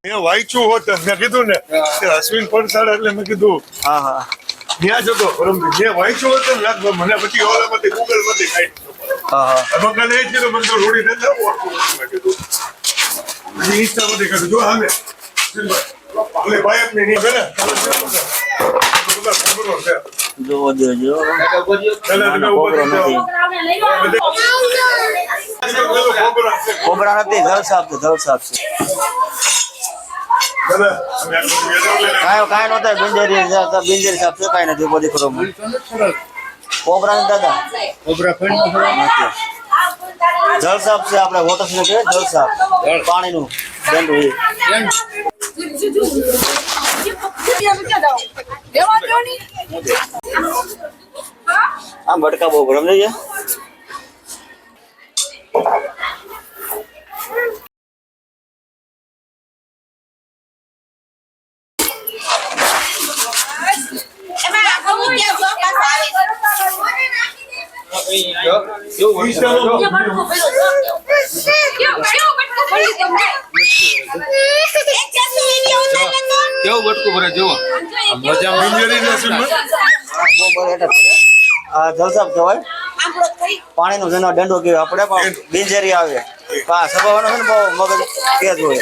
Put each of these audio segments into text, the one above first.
મેં વાંચ્યું હોત મેં કીધું ને અશ્વિન પરસાડ એટલે મેં કીધું હા ત્યાં જતો પરંતુ મેં વાંચ્યું હોત ને મને પછી ઓલામાંથી ગૂગલ માંથી કાઢી મકાન એ જ કીધું મને તો રોડી નથી જવું મેં કીધું પછી ઇન્સ્ટામાંથી કાઢું જો સામે એટલે બાયક ને નહીં ને જોવો જોજો કોબરા નથી જલસાબ છે કાંઈ નહોતા બિંજરી સાહેબ છે કાંઈ નથી બધી ખરો કોબરા નથી દાદા જલસાબ છે આપણે વોટર ને કહે જલસાબ પાણીનું ગંદુ આમ ભટકા બહુ ગરમ થઈ ગયા જલસાબ કહેવાય પાણીનો જેનો દંડો કહેવાય આપણે પણ બિંજેરી આવે હા સભાવાનો છે ને બહુ મગજ તેજ હોય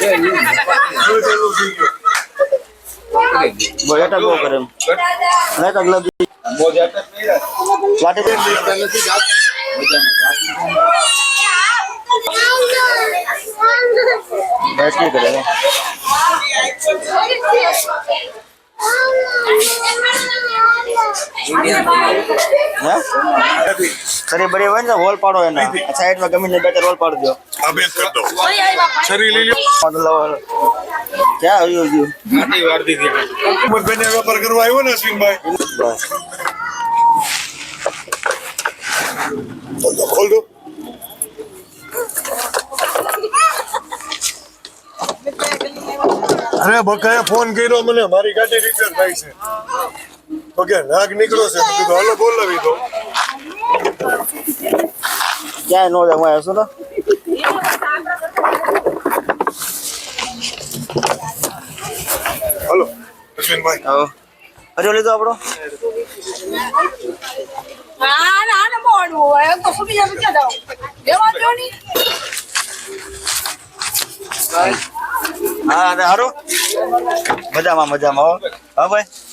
બહુ એટક બહુ કરે એમ એટક લગી લાટી બેઠ નહીં કરે શરીર બરી હોય ને હોલ પાડો એના સાઈડમાં ગમીને બેટર હોલ પાડી દો ક્યાં આવ્યું વેપાર કરવા આવ્યો ને અશ્વિનભાઈ ખોલ દો અરે બકાએ ફોન કર્યો મને મારી ગાડી રિપેર થાય છે તો કે નાગ નીકળો છે મેં કીધું હાલો બોલાવી દો ક્યાંય નો જાય હશું ને હાલો અશ્વિનભાઈ હજો લીધો આપણો હા હારું મજામાં હા ભાઈ